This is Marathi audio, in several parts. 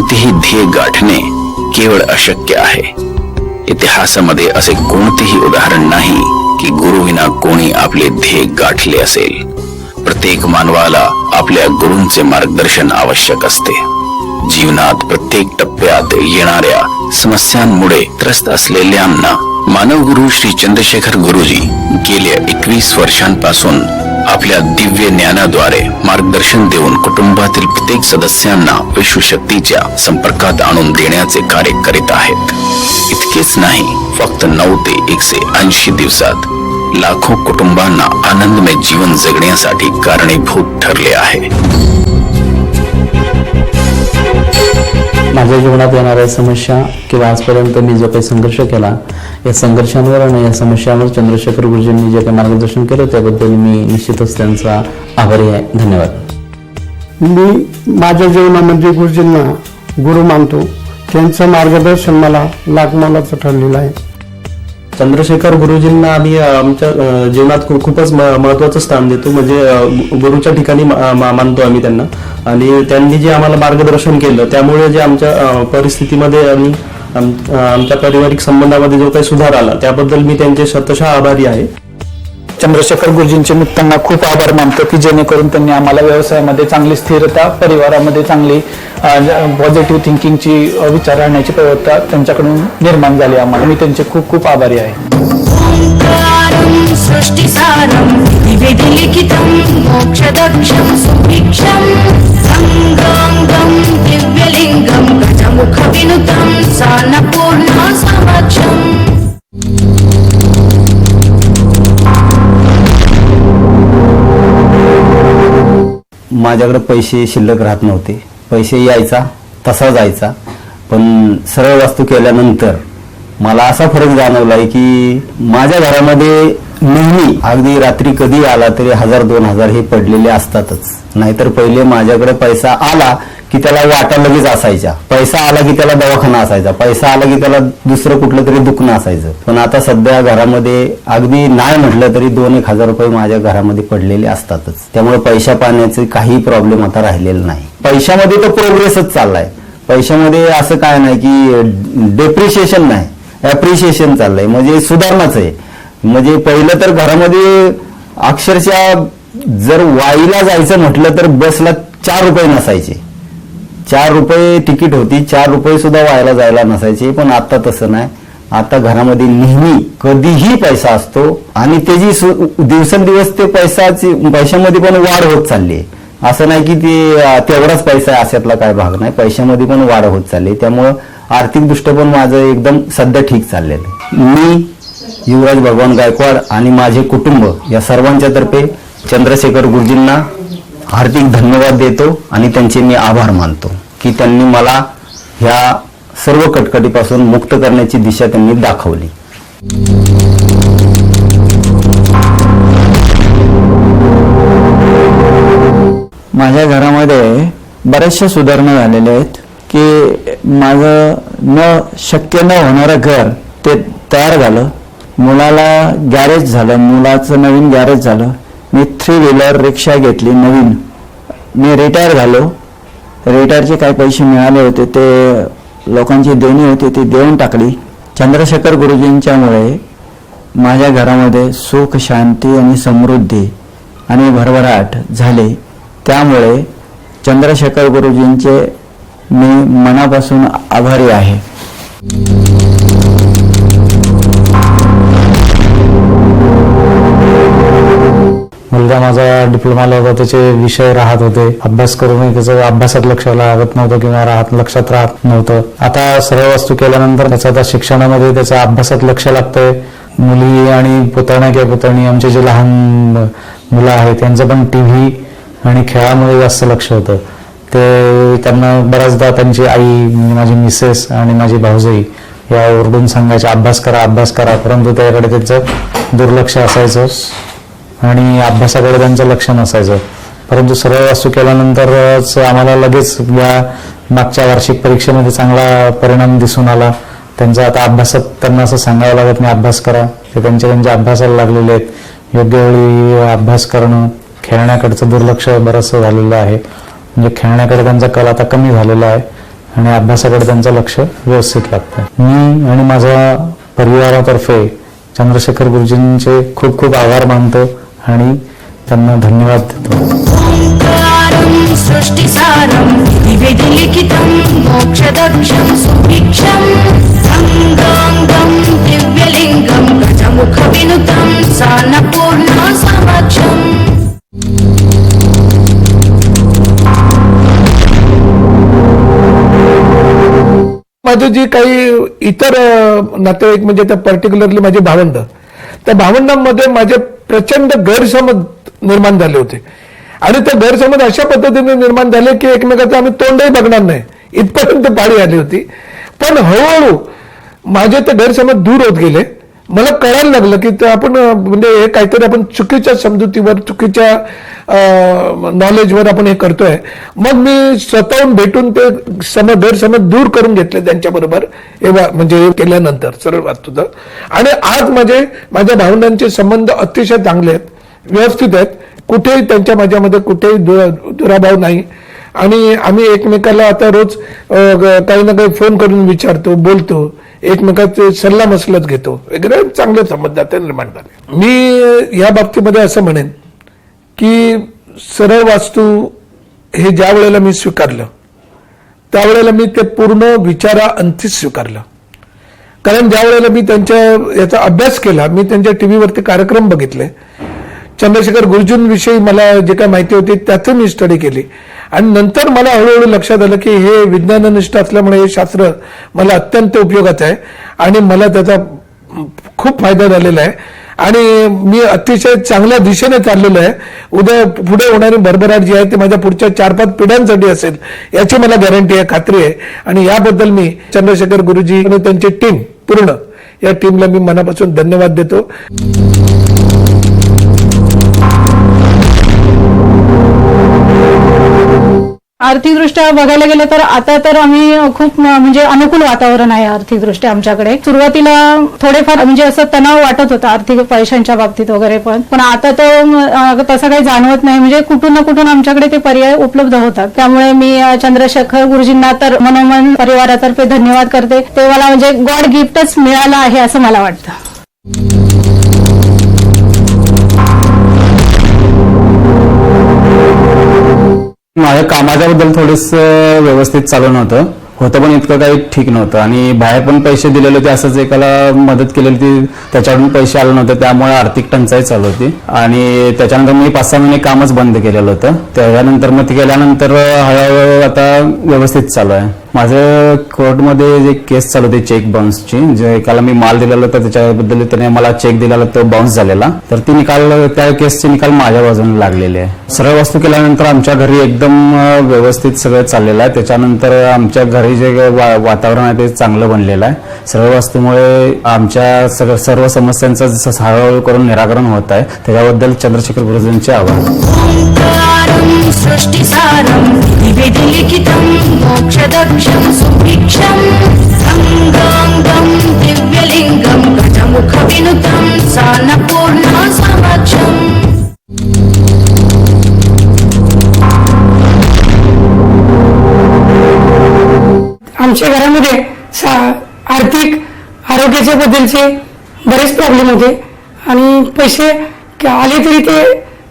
कोणतेही ध्येय गाठणे केवळ अशक्य आहे. इतिहासामध्ये असे कोणतेही उदाहरण नाही की गुरुविना कोणी आपले ध्येय गाठले असेल. प्रत्येक मानवाला आपल्या गुरूंचे मार्गदर्शन आवश्यक असते. जीवनात प्रत्येक टप्प्यात येणाऱ्या समस्यांमुळे त्रस्त असलेल्यांना मानव गुरु श्री चंद्रशेखर गुरुजी गेल्या 21 वर्षांपासून आपल्या दिव्य ज्ञानाद्वारे मार्गदर्शन देऊन कुटुंबातील प्रत्येक सदस्यांना विश्वशक्तीच्या संपर्कात आणून देण्याचे कार्य करीत आहेत. इतकेच नाही, फक्त 9 ते 180 दिवसात लाखो कुटुंबांना आनंदमय जीवन जगण्यासाठी कारणीभूत ठरले आहे. माझ्या जीवनात येणाऱ्या समस्या किंवा आजपर्यंत मी जो काही संघर्ष केला, या संघर्षांवर आणि या समस्यांवर चंद्रशेखर गुरुजींनी जे काही मार्गदर्शन केलं त्याबद्दल मी निश्चितच त्यांचा आभारी आहे. धन्यवाद. मी माझ्या जीवनामध्ये गुरुजींना गुरु मानतो. त्यांचं मार्गदर्शन मला लाखमोलाचं ठरलेलं आहे. चंद्रशेखर गुरुजींना आम्ही आमच्या जीवनात खूपच महत्त्वाचं स्थान देतो. म्हणजे गुरुच्या ठिकाणी मानतो आम्ही त्यांना. आणि त्यांनी जे आम्हाला मार्गदर्शन केलं त्यामुळे जे आमच्या परिस्थितीमध्ये आणि आमच्या पारिवारिक संबंधामध्ये जो काही सुधार आला त्याबद्दल मी त्यांचे शतशः आभारी आहे. चंद्रशेखर गुरुजींचे मी त्यांना खूप आभार मानतो की जेणेकरून त्यांनी आम्हाला व्यवसायामध्ये चांगली स्थिरता, परिवारामध्ये चांगली पॉझिटिव्ह थिंकिंगची विचार आणण्याची प्रवृत्ती त्यांच्याकडून निर्माण झाली आम्हाला. मी त्यांचे खूप खूप आभारी आहे. सृष्टिसारं विधिलिखितं मोक्षदक्षं सुभिक्षं संगं दिव्यलिंगं गजमुखविनुतं सान्नपूर्णा समक्षम्. माझ्याकडे पैसे शिल्लक राहत नव्हते. पैसे यायचा तसा जायचा. पण सरळ वास्तू केल्यानंतर मला असा फरक जाणवलाय की माझ्या घरामध्ये नेहमी अगदी रात्री कधी आला तरी 1000-2000 हे पडलेले असतातच. नाहीतर पहिले माझ्याकडे पैसा आला की त्याला वाटा लगेच असायच्या. पैसा आला की त्याला दवाखाना असायचा. पैसा आला की त्याला दुसरं कुठलं तरी दुखणं असायचं. पण आता सध्या घरामध्ये अगदी नाही म्हटलं तरी 2-1 हजार रुपये माझ्या घरामध्ये पडलेले असतातच. त्यामुळे पैसा पाण्याचे काही प्रॉब्लेम आता राहिलेला नाही. पैशामध्ये तर प्रोग्रेसच चाललाय. पैशामध्ये असं काय नाही की डेप्रिशिएशन नाही, ऍप्रिशिएशन चाललंय. म्हणजे सुधारणाच आहे. म्हणजे पहिलं तर घरामध्ये अक्षरशः जर वाईला जायचं म्हटलं तर बसला 4 रुपये नसायचे. 4 रुपये तिकीट होती. 4 रुपये सुद्धा वायाला जायला नसायचे. पण आता तसं नाही. आता घरामध्ये नेहमी कधीही पैसा असतो आणि त्याची दिवसेंदिवस ते पैशामध्ये पण वाढ होत चालली आहे. असं नाही की ते तेवढाच पैसा आहे अशातला काय भाग नाही. पैशामध्ये पण वाढ होत चालली. त्यामुळं आर्थिकदृष्ट्या पण माझं एकदम सध्या ठीक चाललेलं आहे. मी युवराज भगवान गायकवाड आणि माझे कुटुंब या सर्वांच्या तर्फे चंद्रशेखर गुरुजींना हार्दिक धन्यवाद देतो आणि त्यांचे मी आभार मानतो की त्यांनी मला ह्या सर्व कटकटीपासून मुक्त करण्याची दिशा त्यांनी दाखवली. माझ्या घरामध्ये बऱ्याचशा सुधारणा झालेल्या आहेत की माझं शक्य न होणारं घर ते तयार झालं. मुलाला गॅरेज झालं. मुलाचं नवीन गॅरेज झालं. मी 3 व्हीलर रिक्षा घेतली नवीन. मी रिटायर झालो. रिटायरचे काही पैसे मिळाले होते ते लोकांची देणी होती ती देऊन टाकली. चंद्रशेखर गुरुजींच्यामुळे माझ्या घरामध्ये सुख, शांती आणि समृद्धी आणि भरभराट झाली. त्यामुळे चंद्रशेखर गुरुजींचे मी मनापासून आभारी आहे. मुलगा माझा डिप्लोमाला होता. त्याचे विषय राहत होते. अभ्यास करून त्याचं अभ्यासात लक्ष लागत नव्हतं किंवा लक्षात राहत नव्हतं. आता सरळ वास्तू केल्यानंतर त्याचं आता शिक्षणामध्ये त्याच्या अभ्यासात लक्ष लागतंय. मुली आणि पुतण्या किंवा पुतणी आमचे जे लहान मुलं आहेत त्यांचं पण टीव्ही आणि खेळामध्ये जास्त लक्ष होतं. ते त्यांना बऱ्याचदा त्यांची आई म्हणजे माझी मिसेस आणि माझी भाऊजाई या ओरडून सांगायच्या अभ्यास करा. परंतु त्याकडे त्यांचं दुर्लक्ष असायचं आणि अभ्यासाकडे त्यांचं लक्ष नसायचं. परंतु सरळ वास्तू केल्यानंतरच आम्हाला लगेच या मागच्या वार्षिक परीक्षेमध्ये चांगला परिणाम दिसून आला. त्यांचा आता अभ्यासात त्यांना असं सांगावं लागत नाही अभ्यास करा. ते त्यांच्या अभ्यासाला लागलेले आहेत. योग्य वेळी अभ्यास करणं, खेळण्याकडचं दुर्लक्ष बरंचसं झालेलं आहे. म्हणजे खेळण्याकडे त्यांचा कल आता कमी झालेला आहे आणि अभ्यासाकडे त्यांचं लक्ष व्यवस्थित लागतं. मी आणि माझ्या परिवारातर्फे चंद्रशेखर गुरुजींचे खूप खूप आभार मानतो आणि त्यांना धन्यवाद देतो. ओंकारं सृष्टिसारं विधिलिखितं मोक्षदक्षं सुभिक्षं गंगांगं दिव्यलिंगं गजमुखविनुतं सान्नपूर्णा समक्षम्. माझे जे काही इतर नातेवाईक म्हणजे त्या पर्टिक्युलरली माझे भावंड, त्या भावंडांमध्ये माझे प्रचंड गैरसमज निर्माण झाले होते आणि ते गैरसमज अशा पद्धतीने निर्माण झाले की एकमेकाचं आम्ही तोंडही बघणार नाही इथपर्यंत पाळी आली होती. पण हळूहळू माझे ते गैरसमज दूर होत गेले. मला कळायला लागलं की ते आपण म्हणजे हे काहीतरी आपण चुकीच्या समजुतीवर, चुकीच्या नॉलेजवर आपण हे करतोय. मग मी स्वतःहून भेटून ते गैरसमज दूर करून घेतले त्यांच्याबरोबर म्हणजे हे केल्यानंतर सरळ वाचतो तर. आणि आज माझ्या भावंडांचे संबंध अतिशय चांगले आहेत, व्यवस्थित आहेत. कुठेही त्यांच्या माझ्यामध्ये कुठेही दुराभाव नाही आणि आम्ही एकमेकाला आता रोज काही ना काही फोन करून विचारतो, बोलतो, एकमेकाचे सल्ला मसलत घेतो वगैरे. चांगले संबंध आता निर्माण झाले. मी या बाबतीमध्ये असं म्हणेन की सरळ वास्तू हे ज्या वेळेला मी स्वीकारलं त्यावेळेला मी ते पूर्ण विचाराअंती स्वीकारलं. कारण ज्या वेळेला मी त्यांच्या याचा अभ्यास केला, मी त्यांच्या टीव्हीवरती कार्यक्रम बघितले, चंद्रशेखर गुरुजींविषयी मला जे काही माहिती होती त्याचं मी स्टडी केली आणि नंतर मला हळूहळू लक्षात आलं की हे विज्ञाननिष्ठ असल्यामुळे हे शास्त्र मला अत्यंत उपयोगाचं आहे आणि मला त्याचा खूप फायदा झालेला आहे आणि मी अतिशय चांगल्या दिशेने चाललेलो आहे. उद्या पुढे होणारी भरभराट जी आहे ती माझ्या पुढच्या 4-5 पिढ्यांसाठी असेल याची मला गॅरंटी आहे, खात्री आहे. आणि याबद्दल मी चंद्रशेखर गुरुजी आणि त्यांची टीम, पूर्ण या टीमला मी मनापासून धन्यवाद देतो. आर्थिकदृष्ट्या बघायला गेलं तर आता तर आम्ही खूप म्हणजे अनुकूल वातावरण आहे आर्थिकदृष्ट्या आमच्याकडे. सुरुवातीला थोडेफार म्हणजे असं तणाव वाटत होता आर्थिक पैशांच्या बाबतीत वगैरे, पण आता तर तसं काही जाणवत नाही. म्हणजे कुठून ना कुठून आमच्याकडे ते पर्याय उपलब्ध होतात. त्यामुळे मी चंद्रशेखर गुरुजींना तर मनोमन परिवारातर्फे धन्यवाद करते. ते मला म्हणजे गॉड गिफ्टच मिळालं आहे असं मला वाटतं. माझ्या कामाच्याबद्दल थोडंसं व्यवस्थित चालू नव्हतं, पण इतकं काही ठीक नव्हतं आणि बाहेर पण पैसे दिलेले होते, असंच एकाला मदत केलेली होती, त्याच्याकडून पैसे आले नव्हते, त्यामुळे आर्थिक टंचाई चालू होती. आणि त्याच्यानंतर मी 5-6 महिने कामच बंद केलेलं होतं. त्याच्यानंतर मग ते केल्यानंतर हळूहळू आता व्यवस्थित चालू आहे. माझं कोर्टमध्ये जे केस चालू होती चेक बाउन्सची, जे एकाला मी माल दिलेला होता त्याच्याबद्दल त्याने मला चेक दिलेला तो बाउन्स झालेला, तर ती त्या केसचे निकाल माझ्या बाजूने लागलेले आहे. सरळ वास्तू केल्यानंतर आमच्या घरी एकदम व्यवस्थित सगळं चाललेलं आहे. त्याच्यानंतर आमच्या घरी जे वातावरण आहे ते चांगलं बनलेलं आहे. सरळ वास्तूमुळे आमच्या सर्व समस्यांचं जसं हळूहळू करून निराकरण होत आहे, त्याच्याबद्दल चंद्रशेखर गुरुजींचे आभार. ओंकारं सृष्टिसारं विधिलिखितं मोक्षदक्षं सुभिक्षं गंगांगं दिव्यलिंगं गजमुखविनुतं सान्नपूर्णा समक्षम्. आमच्या घरामध्ये आर्थिक आरोग्याच्या बद्दलचे बरेच प्रॉब्लेम होते आणि पैसे आले तरी ते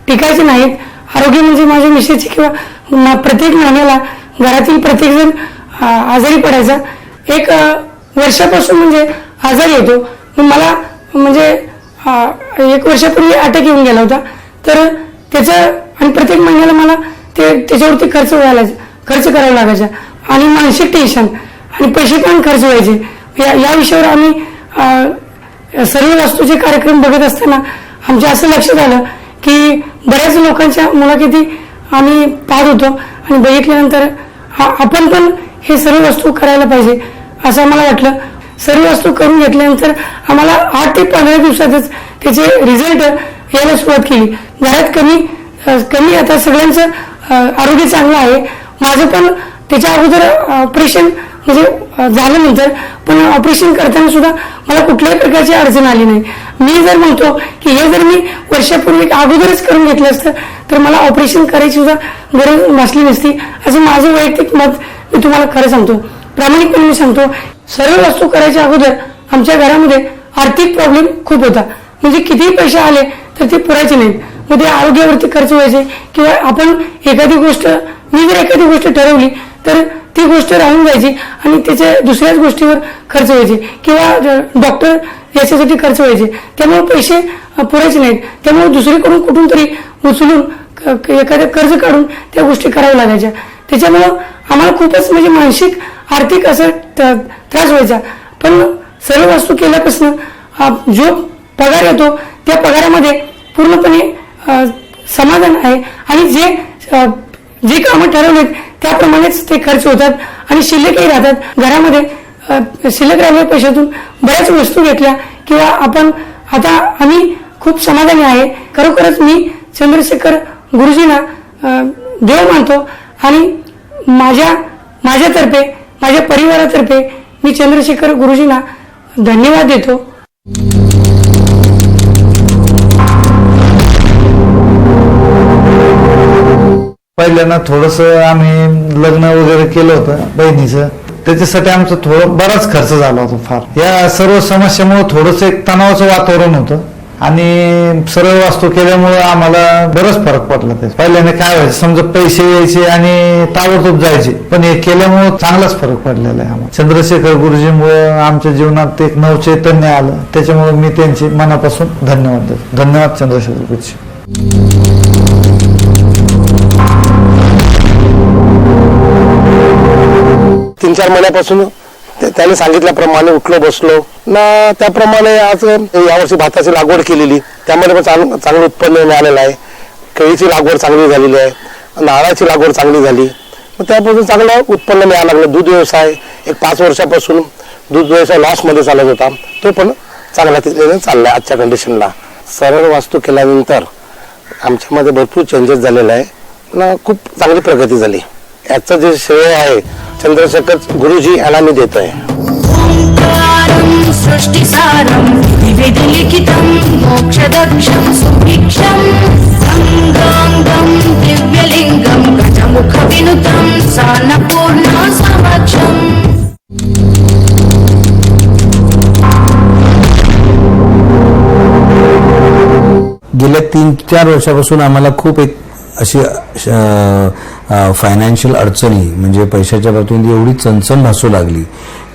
टिकायचे नाहीत. आरोग्य म्हणजे माझ्या मिसेसची किंवा प्रत्येक महिन्याला घरातील प्रत्येक जण आजारी पडायचा. 1 वर्षापासून म्हणजे आजारी येतो. मला म्हणजे 1 वर्षापूर्वी अटॅक येऊन गेला होता, तर त्याचं आणि प्रत्येक महिन्याला मला त्याच्यावरती खर्च करावा लागायचा आणि मानसिक टेन्शन आणि पैसे पण खर्च व्हायचे. या विषयावर आम्ही सर्व वास्तूचे कार्यक्रम बघत असताना आमच्या असं लक्षात आलं की बऱ्याच लोकांच्या मुलाखती आम्ही पाहत होतो आणि बघितल्यानंतर आपण पण हे सर्व वस्तू करायला पाहिजे असं आम्हाला वाटलं. सर्व वस्तू करून घेतल्यानंतर आम्हाला 8 ते 15 दिवसातच त्याचे रिझल्ट यायला सुरुवात केली. घरात कमी आता सगळ्यांचं आरोग्य चांगलं आहे. माझं पण त्याच्या अगोदर ऑपरेशन म्हणजे झाल्यानंतर पण ऑपरेशन करताना सुद्धा मला कुठल्याही प्रकारची अडचण आली नाही. मी जर म्हणतो की हे जर मी वर्षापूर्वी अगोदरच करून घेतलं असतं तर मला ऑपरेशन करायची सुद्धा गरज भासली नसती असं माझं वैयक्तिक मत मी तुम्हाला खरं सांगतो, प्रामाणिकपणे मी सांगतो, सर्व वस्तू करायच्या अगोदर आमच्या घरामध्ये आर्थिक प्रॉब्लेम खूप होता. म्हणजे कितीही पैसे आले तर ते पुरायचे नाहीत. मग ते आरोग्यावरती खर्च व्हायचे किंवा आपण मी जर एखादी गोष्ट ठरवली तर ती गोष्ट राहून जायची आणि त्याच्या दुसऱ्याच गोष्टीवर खर्च व्हायचे किंवा डॉक्टर याच्यासाठी खर्च व्हायचे. त्यामुळे पैसे पुरायचे नाहीत. त्यामुळे दुसरीकडून कुठून तरी उचलून एखादं कर्ज काढून त्या गोष्टी कराव्या लागायच्या. त्याच्यामुळं आम्हाला खूपच म्हणजे मानसिक आर्थिक असं त्रास व्हायचा. पण सर्व वस्तू केल्यापासून जो पगार येतो त्या पगारामध्ये पूर्णपणे समाधान आहे आणि जे कामं ठरवलेत त्याप्रमाणेच ते खर्च होतात आणि शिल्लकही राहतात. घरामध्ये शिल्लक राहिलेल्या पैशातून बऱ्याच वस्तू घेतल्या किंवा आता आम्ही खूप समाधानी आहे. खरोखरच मी चंद्रशेखर गुरुजींना देव मानतो आणि माझ्यातर्फे माझ्या परिवारातर्फे मी चंद्रशेखर गुरुजींना धन्यवाद देतो. पहिल्यांदा थोडस आम्ही लग्न वगैरे केलं होतं बहिणीचं, त्याच्यासाठी आमचं थोडं बराच खर्च झाला होता फार. या सर्व समस्यामुळे थोडस एक तणावाचं वातावरण होतं आणि सर्व वास्तू केल्यामुळे आम्हाला बराच फरक पडला. ते पहिल्याने काय व्हायचं, समजा पैसे यायचे आणि ताबडतोब जायचे, पण हे केल्यामुळे चांगलाच फरक पडलेला आहे आम्हाला. चंद्रशेखर गुरुजींमुळे आमच्या जीवनात एक नवचैतन्य आलं, त्याच्यामुळे मी त्यांचे मनापासून धन्यवाद देतो. धन्यवाद चंद्रशेखर गुरुजी. 3-4 महिन्यापासून त्याने सांगितल्याप्रमाणे उठलो बसलो ना, त्याप्रमाणे आज यावर्षी भाताची लागवड केलेली, त्यामध्ये पण चांगलं उत्पन्न मिळालेलं आहे. केळीची लागवड चांगली झालेली आहे, नारळाची लागवड चांगली झाली, मग त्यापासून चांगलं उत्पन्न मिळायला लागलं. दूध व्यवसाय एक 5 वर्षापासून दूध व्यवसाय लॉसमध्ये चालत होता, तो पण चांगला तिथे चाललाय आजच्या कंडिशनला. सरळ वास्तू केल्यानंतर आमच्यामध्ये भरपूर चेंजेस झालेला आहे ना, खूप चांगली प्रगती झाली. याचं जे श्रेय आहे चंद्रशेखर गुरुजी यांना मी देतोय. ओंकारं सृष्टिसारं विविधलिखितं मोक्षदक्षं सुभिक्षं गंगांगं दिव्यलिंगं गजमुखविनुतं सान्नपूर्णा समक्षम्. गेल्या 3-4 वर्षापासून आम्हाला खूप एक अशी फायनान्शियल अडचणी म्हणजे पैशाच्या बाबतीमध्ये एवढी चणचण भासू लागली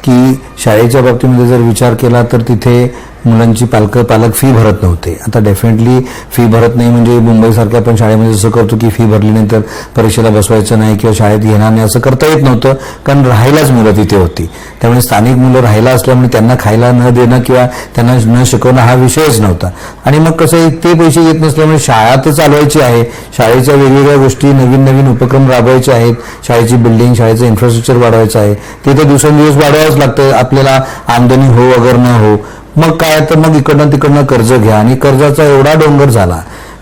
की शाळेच्या बाबतीमध्ये जर विचार केला तर तिथे मुलांची पालक फी भरत नव्हते. आता डेफिनेटली फी भरत नाही म्हणजे मुंबईसारख्या आपण शाळेमध्ये जसं करतो की फी भरली नाही तर परीक्षेला बसवायचं नाही किंवा शाळेत घेणार नाही असं करता येत नव्हतं, कारण राहायलाच मुलं तिथे होती. त्यामुळे स्थानिक मुलं राहायला असल्यामुळे त्यांना खायला न देणं किंवा त्यांना न शिकवणं हा विषयच नव्हता. आणि मग कसं ते पैसे येत नसल्यामुळे शाळा तर चालवायची आहे, शाळेच्या वेगवेगळ्या गोष्टी नवीन उपक्रम राबवायचे आहेत, शाळेची बिल्डिंग शाळेचं इन्फ्रास्ट्रक्चर वाढवायचं आहे, ते तर दिवसेंदिवस वाढवावंच लागतं आपल्याला, आमदनी हो वगैरे न हो. मग काय तर मग इकडनं तिकडनं कर्ज घ्या आणि कर्जाचा एवढा डोंगर झाला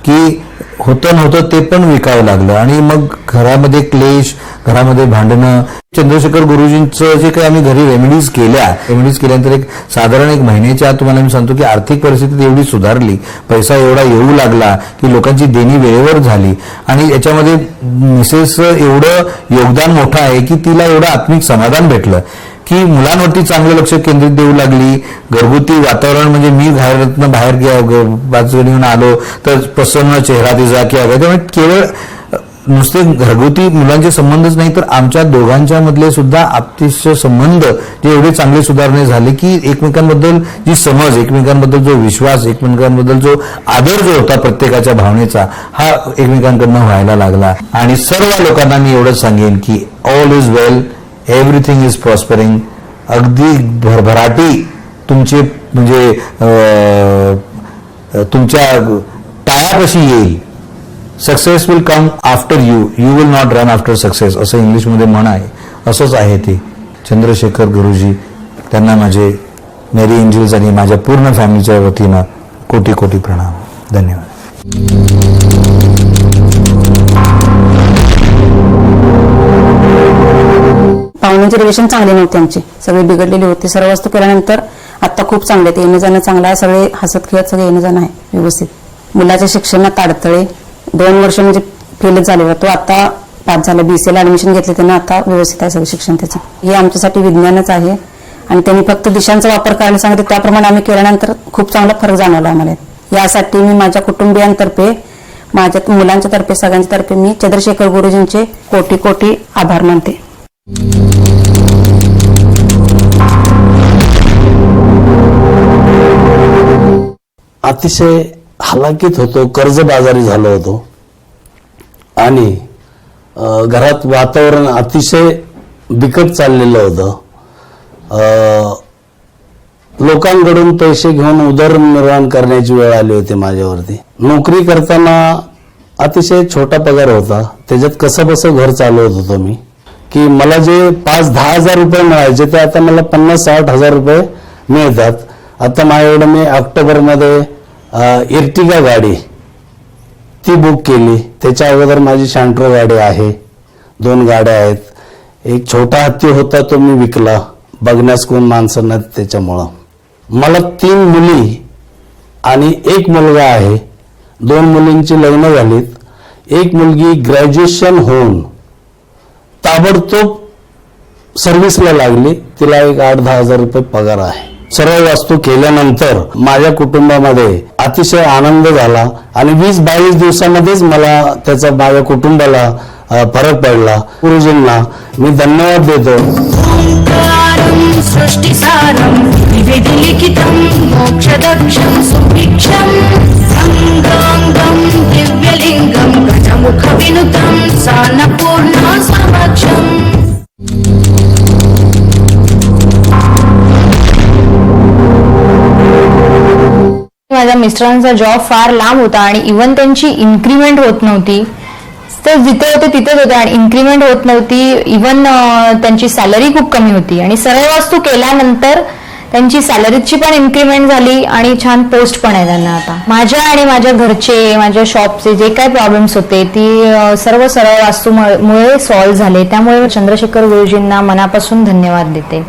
की होतं नव्हतं ते पण विकावं लागलं आणि मग घरामध्ये क्लेश, घरामध्ये भांडणं. चंद्रशेखर गुरुजींचं जे काही आम्ही घरी रेमेडीज केल्यानंतर एक साधारण 1 महिन्याच्या आत तुम्हाला मी सांगतो की आर्थिक परिस्थिती एवढी सुधारली, पैसा एवढा येऊ लागला की लोकांची देणी वेळेवर झाली आणि याच्यामध्ये मिसेस एवढं योगदान मोठं आहे की तिला एवढं आत्मिक समाधान भेटलं की मुलांवरती चांगलं लक्ष केंद्रित देऊ लागली. घरगुती वातावरण म्हणजे मी घरातनं बाहेर बाजूने आलो तर प्रसन्न चेहरा तिचा किंवा त्यामुळे केवळ नुसते घरगुती मुलांचे संबंधच नाही तर आमच्या दोघांच्या मधले सुद्धा अतिशय संबंध जे एवढे चांगले सुधारणे झाले की एकमेकांबद्दल जी समज, एकमेकांबद्दल जो विश्वास, एकमेकांबद्दल जो आदर जो होता प्रत्येकाच्या भावनेचा हा एकमेकांकडनं व्हायला लागला. आणि सर्व लोकांना मी एवढंच सांगेन की all is well, everything is prospering. अगदी भरभराटी तुमचे म्हणजे तुमच्या टाळ्यापाशी येईल. Success will come after you, you will not run after success असं इंग्लिशमध्ये म्हण आहे. असंच आहे ते. चंद्रशेखर गुरुजी त्यांना माझे मेरी एंजल्स आणि माझ्या पूर्ण फॅमिलीच्या वतीनं कोटी कोटी प्रणाम. धन्यवाद. पाहुण्यांचे रिलेशन चांगले नव्हते, आमचे सगळे बिघडलेले होते. सर्व वस्तू केल्यानंतर आता खूप चांगले, ते येणं जाणं चांगलं आहे, सगळे हसत खेळत सगळे येणं जाणं आहे व्यवस्थित. मुलाच्या शिक्षणात अडथळे 2 वर्ष म्हणजे फेलच झालेला, तो आता पास झालं, BCA ला ऍडमिशन घेतले त्यांना, आता व्यवस्थित आहे सगळं शिक्षण त्याचं. हे आमच्यासाठी विज्ञानच आहे आणि त्यांनी फक्त दिशांचा वापर करायला सांगितलं, त्याप्रमाणे आम्ही केल्यानंतर खूप चांगला फरक जाणवला आम्हाला. यासाठी मी माझ्या कुटुंबियांतर्फे, माझ्या मुलांच्या तर्फे, सगळ्यांच्या तर्फे मी चंद्रशेखर गुरुजींचे कोटी कोटी आभार मानते. अतिशय हलाखीत होतो, कर्जबाजारी झालो होतो आणि घरात वातावरण अतिशय बिकट चाललेलं होतं. लोकांकडून पैसे घेऊन उदरनिर्वाह करण्याची वेळ आली होती माझ्यावरती. नोकरी करताना अतिशय छोटा पगार होता, त्याच्यात कसं बसं घर चालवत होतो मी. की मला जे 5-10 हजार रुपये मिळायचे ते आता मला 50-60 हजार रुपये मिळतात. आता माझ्याकडे मी ऑक्टोबरमध्ये इर्टिगा गाडी ती बुक केली. त्याच्या अगोदर माझी शँट्रो गाडी आहे, 2 गाड्या आहेत. एक छोटा हत्ती होता तो मी विकला, बघण्यास कोण माणसं नाही त्याच्यामुळं. मला 3 मुली आणि 1 मुलगा आहे. 2 मुलींची लग्न झालीत. 1 मुलगी ग्रॅज्युएशन होऊन ताबडतोब सर्व्हिसला लागली. तिला एक 8-10 हजार रुपये पगार आहे. सर्व वस्तू केल्यानंतर माझ्या कुटुंबामध्ये अतिशय आनंद झाला आणि 20-22 दिवसामध्येच मला त्याचा माझ्या कुटुंबाला फरक पडला. गुरुजींना मी धन्यवाद देतो. ओंकारं सृष्टिसारं विधिलिखितं मोक्षदक्षं सुभिक्षं संगांगं दिव्यलिंगं गजमुखविनुतं सान्नपूर्णा समक्षम्. माझ्या मिस्टरांचा जॉब फार लांब होता आणि इव्हन त्यांची इन्क्रीमेंट होत नव्हती. ते जिथे होते तिथेच होते आणि इन्क्रीमेंट होत नव्हती. इव्हन त्यांची सॅलरी खूप कमी होती आणि सरळ वास्तू केल्यानंतर त्यांची सॅलरीची पण इन्क्रीमेंट झाली आणि छान पोस्ट पण आहे त्यांना आता. माझ्या आणि माझ्या घरचे, माझ्या शॉपचे जे काही प्रॉब्लेम्स होते ती सर्व सरळ वास्तूमुळे सॉल्व्ह झाले. त्यामुळे चंद्रशेखर गुरुजींना मनापासून धन्यवाद देते.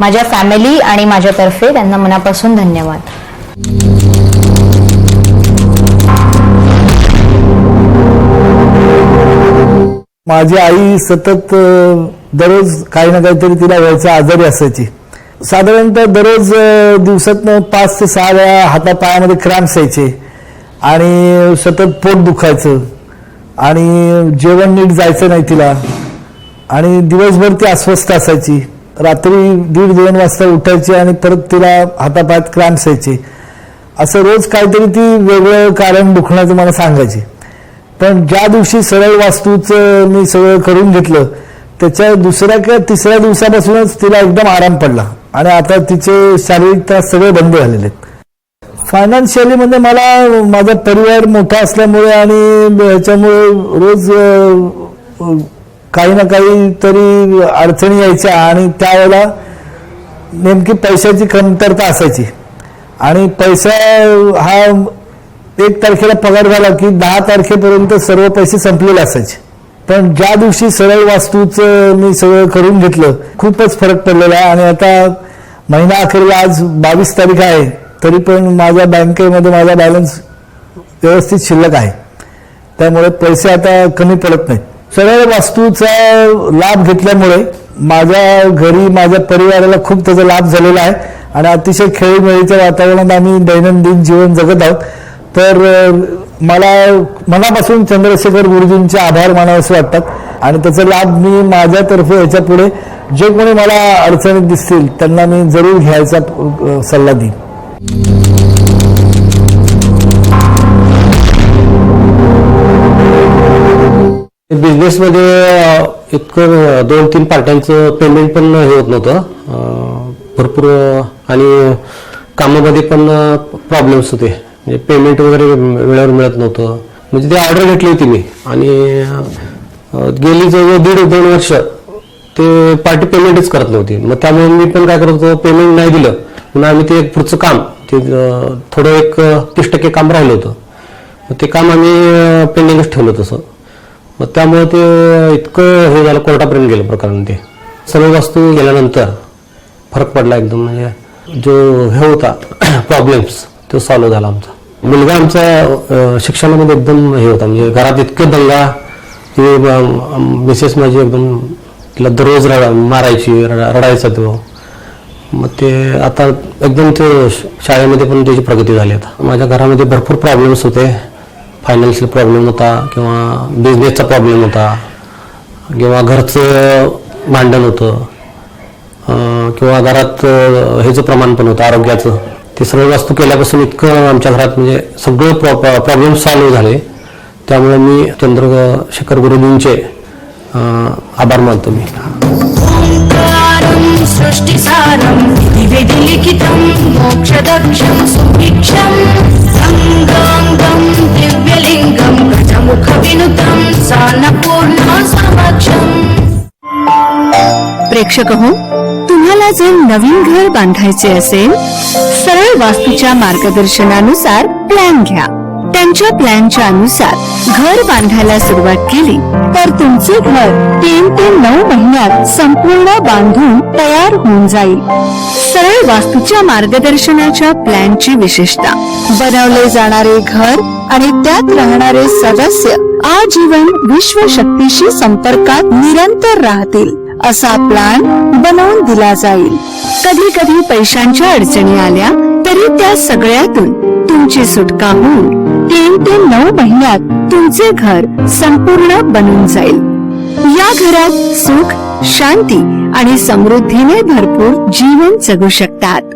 माझ्या फॅमिली आणि माझ्यातर्फे त्यांना मनापासून धन्यवाद. माझी आई सतत दररोज काही ना काहीतरी तिला व्हायचं, आजारी असायची. साधारणतः दररोज दिवसातनं 5 ते 6 वेळा हातापायामध्ये क्रॅम्प्स यायचे आणि सतत पोट दुखायचं आणि जेवण नीट जायचं नाही तिला आणि दिवसभर ती अस्वस्थ असायची. रात्री 1:30-2 वाजता उठायची आणि परत तिला हातापायात क्रॅम्प्स यायचे. असं रोज काहीतरी ती वेगळं कारण दुखण्याचं मला सांगायची. पण ज्या दिवशी सरळ वास्तूचं मी सगळं करून घेतलं त्याच्या 2ऱ्या किंवा 3ऱ्या दिवसापासूनच तिला एकदम आराम पडला आणि आता तिचे शारीरिक त्रास सगळे बंद झालेले आहेत. फायनान्शियली म्हणजे मला माझा परिवार मोठा असल्यामुळे आणि ह्याच्यामुळे रोज काही ना काही तरी अडचणी यायच्या आणि त्यावेळेला नेमकी पैशाची कमतरता असायची आणि पैसा हा 1 तारखेला पगार झाला की 10 तारखेपर्यंत सर्व पैसे संपलेले असायचे. पण ज्या दिवशी सरळ वास्तूचं मी सगळं करून घेतलं खूपच फरक पडलेला आहे आणि आता महिना अखेरला आज 22 तारीख आहे तरी पण माझ्या बँकेमध्ये माझा बॅलन्स व्यवस्थित शिल्लक आहे. त्यामुळे पैसे आता कमी पडत नाहीत. सरळ वास्तूचा लाभ घेतल्यामुळे माझ्या घरी, माझ्या परिवाराला खूप त्याचा लाभ झालेला आहे आणि अतिशय खेळीमेळीच्या वातावरणात आम्ही दैनंदिन जीवन जगत आहोत. तर मला मनापासून चंद्रशेखर गुरुजींचे आभार मानावेसे वाटतात आणि त्याचा लाभ मी माझ्यातर्फे याच्या पुढे जे कोणी मला अडचणीत दिसतील त्यांना मी जरूर घ्यायचा सल्ला देईन. बिझनेसमध्ये इतकं 2-3 पार्ट्यांचं पेमेंट पण हे होत नव्हतं भरपूर आणि कामामध्ये पण प्रॉब्लेम्स होते. म्हणजे पेमेंट वगैरे वेळेवर मिळत नव्हतं. म्हणजे ती ऑर्डर घेतली होती मी आणि गेली जवळ 1.5-2 वर्ष ते पार्टी पेमेंटच करत नव्हती. मग त्यामुळे मी पण काय करत होतो, पेमेंट नाही दिलं म्हणून आम्ही ते पुढचं काम ते थोडं एक 30% काम राहिलं होतं. मग ते काम आम्ही पेंडिंगच ठेवलं तसं. मग त्यामुळे ते इतकं हे झालं, कोर्टापर्यंत गेलं प्रकरण. ते सर्व वस्तू गेल्यानंतर फरक पडला एकदम. म्हणजे जो हे होता प्रॉब्लेम्स तो सॉल्व्ह झाला आमचा. मुलगा आमचा शिक्षणामध्ये एकदम हे होता. म्हणजे घरात इतके दंगा ती मिसेस माझी एकदम तिला दररोज मारायची, रडायचा तो. मग ते आता एकदम ते शाळेमध्ये पण त्याची प्रगती झाली. आता माझ्या घरामध्ये भरपूर प्रॉब्लेम्स होते. फायनान्शियल प्रॉब्लेम होता किंवा बिझनेसचा प्रॉब्लेम होता किंवा घरचं भांडण होतं किंवा घरात ह्याचं प्रमाण पण होतं आरोग्याचं. ते सर्व वस्तू केल्यापासून इतकं आमच्या घरात म्हणजे सगळे प्रॉब्लेम सॉल्व्ह झाले. त्यामुळे मी चंद्रशेखर गुरुजींचे आभार मानतो. मी ओंकारं सृष्टिसारं विधिलिखितं मोक्षदक्षं सुभिक्षं गंगांगं दिव्यलिंगं गजमुखविनुतं सान्नपूर्णा समक्षम्. प्रेक्षक हो, तुम्हाला जर नवीन घर बांधायचे असेल, सरळ वास्तूच्या मार्गदर्शनानुसार प्लॅन घ्या. त्यांच्या प्लॅनच्या अनुसार घर बांधायला सुरुवात केली तर तुमचे घर 3 ते 9 महिन्यात संपूर्ण बांधून तयार होऊन जाईल. सरळ वास्तूच्या मार्गदर्शनाच्या प्लॅनची विशेषता, बनवले जाणारे घर आणि त्यात राहणारे सदस्य आजीवन विश्वशक्तीशी संपर्कात निरंतर राहतील असा प्लॅन बनवून दिला जाईल. कधी कधी पैशांच्या अडचणी आल्या तरी त्या सगळ्यातून तुमची सुटका होऊन 3 ते 9 महिन्यात तुमचे घर संपूर्ण बनून जाईल. या घरात सुख, शांती आणि समृद्धीने भरपूर जीवन जगू शकतात.